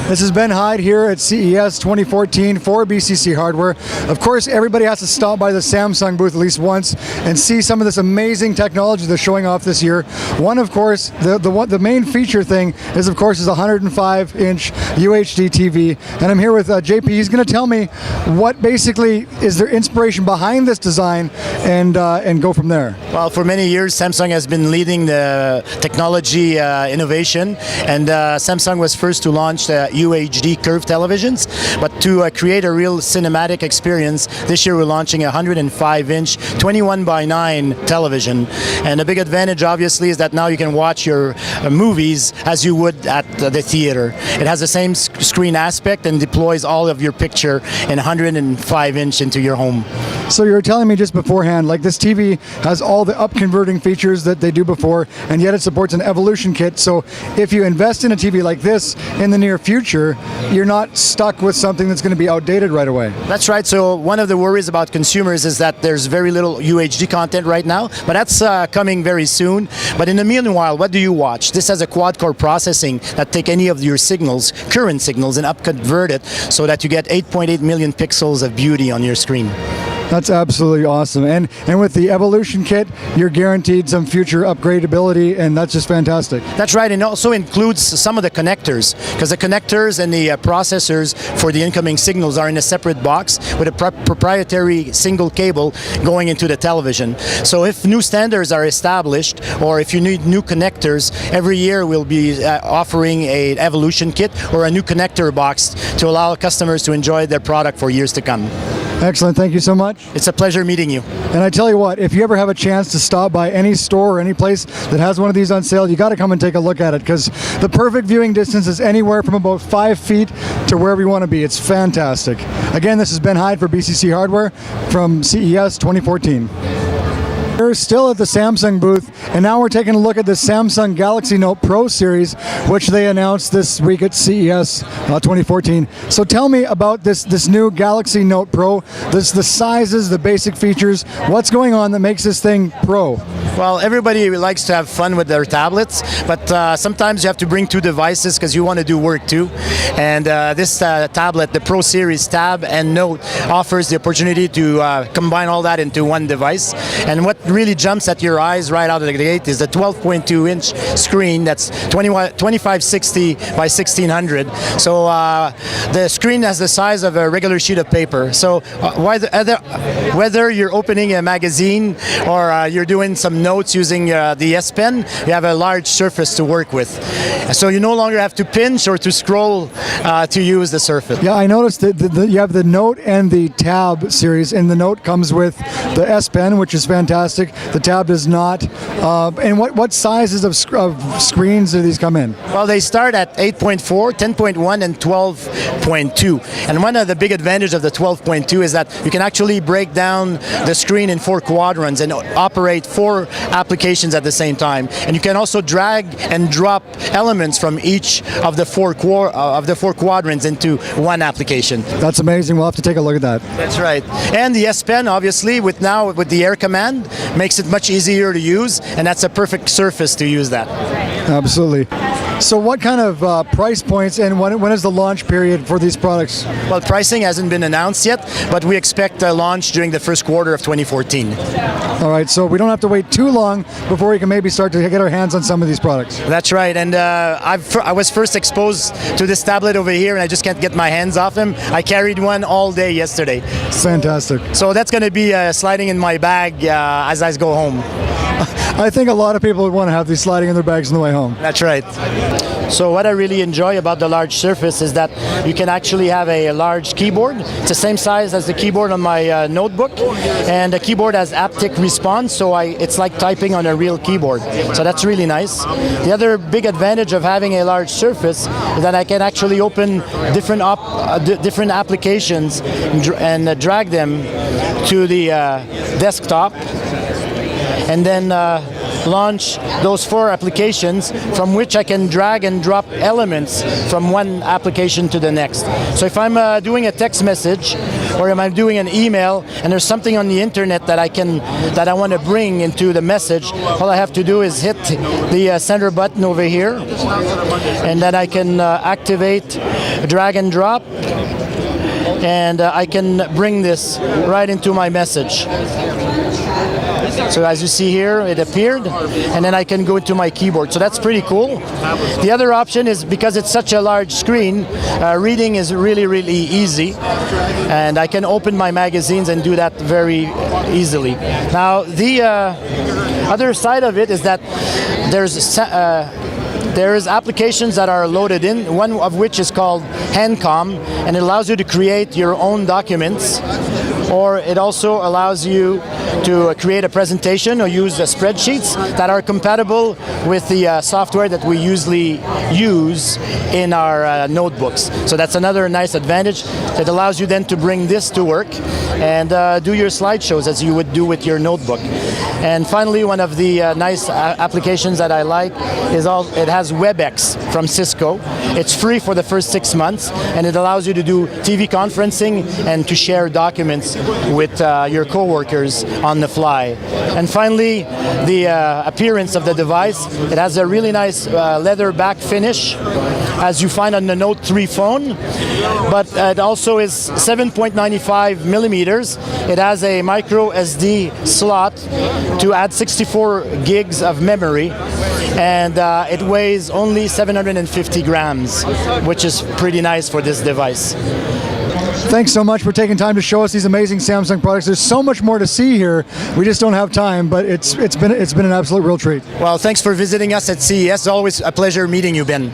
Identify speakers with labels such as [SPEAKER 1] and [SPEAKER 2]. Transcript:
[SPEAKER 1] This is Ben Hyde here at CES 2014 for BCC Hardware. Of course, everybody has to stop by the Samsung booth at least once and see some of this amazing technology they're showing off this year. One, of course, the main feature thing is, of course, is a 105-inch UHD TV. And I'm here with JP. He's going to tell me what basically is their inspiration behind this design and go from there.
[SPEAKER 2] Well, for many years, Samsung has been leading the technology innovation, and Samsung was first to launch the UHD curved televisions, but to create a real cinematic experience, this year we're launching a 105-inch 21:9 television. And a big advantage, obviously, is that now you can watch your movies as you would at the theater. It has the same screen aspect and deploys all of your picture in 105-inch into your home.
[SPEAKER 1] So you were telling me just beforehand, like this TV has all the up-converting features that they do before, and yet it supports an evolution kit. So if you invest in a TV like this in the near future, you're not stuck with something that's going to be outdated right away.
[SPEAKER 2] That's right. So one of the worries about consumers is that there's very little UHD content right now, but that's coming very soon. But in the meanwhile, what do you watch? This has a quad-core processing that take any of your signals, current signals, and up-convert it so that you get 8.8 million pixels of beauty on your screen.
[SPEAKER 1] That's absolutely awesome. And with the Evolution Kit, you're guaranteed some future upgradability, and that's just fantastic.
[SPEAKER 2] That's right, and it also includes some of the connectors, because the connectors and the processors for the incoming signals are in a separate box with a proprietary single cable going into the television. So if new standards are established, or if you need new connectors, every year we'll be offering an Evolution Kit or a new connector box to allow customers to enjoy their product for years to come.
[SPEAKER 1] Excellent. Thank you so much.
[SPEAKER 2] It's a pleasure meeting you.
[SPEAKER 1] And I tell you what, if you ever have a chance to stop by any store or any place that has one of these on sale, you got to come and take a look at it, because the perfect viewing distance is anywhere from about 5 feet to wherever you want to be. It's fantastic. Again, this is Ben Hyde for BCC Hardware from CES 2014. We're still at the Samsung booth, and now we're taking a look at the Samsung Galaxy Note Pro series, which they announced this week at CES 2014. So tell me about this new Galaxy Note Pro, the sizes, the basic features. What's going on that makes this thing pro?
[SPEAKER 2] Well, everybody likes to have fun with their tablets, but sometimes you have to bring two devices because you want to do work too. And this tablet, the Pro Series Tab and Note, offers the opportunity to combine all that into one device. And what really jumps at your eyes right out of the gate is the 12.2-inch screen that's 2560 by 1600. So the screen has the size of a regular sheet of paper. So whether you're opening a magazine or you're doing some notes using the S Pen, you have a large surface to work with. So you no longer have to pinch or to scroll to use the surface.
[SPEAKER 1] Yeah, I noticed that you have the Note and the Tab series, and the Note comes with the S Pen, which is fantastic. The Tab does not. And what sizes of screens do these come in?
[SPEAKER 2] Well, they start at 8.4, 10.1, and 12.2. And one of the big advantages of the 12.2 is that you can actually break down the screen in 4 quadrants and operate 4 applications at the same time. And you can also drag and drop elements from each of the 4 quadrants into one application.
[SPEAKER 1] That's amazing. We'll have to take a look at that.
[SPEAKER 2] That's right. And the S Pen, obviously, with the Air Command, makes it much easier to use, and that's a perfect surface to use that.
[SPEAKER 1] Absolutely. So what kind of price points, and when is the launch period for these products?
[SPEAKER 2] Well, pricing hasn't been announced yet, but we expect a launch during the first quarter of 2014.
[SPEAKER 1] All right, so we don't have to wait too long before we can maybe start to get our hands on some of these products.
[SPEAKER 2] That's right, and I was first exposed to this tablet over here, and I just can't get my hands off them. I carried one all day yesterday.
[SPEAKER 1] Fantastic.
[SPEAKER 2] So that's going to be sliding in my bag as I go home.
[SPEAKER 1] I think a lot of people would want to have these sliding in their bags on the way home.
[SPEAKER 2] That's right. So what I really enjoy about the large surface is that you can actually have a large keyboard. It's the same size as the keyboard on my notebook, and the keyboard has haptic response, so it's like typing on a real keyboard. So that's really nice. The other big advantage of having a large surface is that I can actually open different applications and drag them to the desktop, and then launch those 4 applications from which I can drag and drop elements from one application to the next. So if I'm doing a text message, or am I doing an email and there's something on the internet that I want to bring into the message, all I have to do is hit the center button over here, and then I can activate drag and drop, and I can bring this right into my message. So as you see here, it appeared, and then I can go into my keyboard. So that's pretty cool. The other option is, because it's such a large screen, reading is really, really easy, and I can open my magazines and do that very easily. Now, the other side of it is that there's applications that are loaded in, one of which is called HandCom, and it allows you to create your own documents, or it also allows you to create a presentation or use spreadsheets that are compatible with the software that we usually use in our notebooks. So that's another nice advantage. It allows you then to bring this to work and do your slideshows as you would do with your notebook. And finally, one of the nice applications that I like is it has WebEx from Cisco. It's free for the first 6 months, and it allows you to do TV conferencing and to share documents with your coworkers on the fly. And finally, the appearance of the device. It has a really nice leather back finish, as you find on the Note 3 phone, but it also is 7.95 millimeters. It has a micro SD slot to add 64 gigs of memory, and it weighs only 750 grams, which is pretty nice for this device.
[SPEAKER 1] Thanks so much for taking time to show us these amazing Samsung products. There's so much more to see here. We just don't have time, but it's been an absolute real treat.
[SPEAKER 2] Well, thanks for visiting us at CES. It's always a pleasure meeting you, Ben.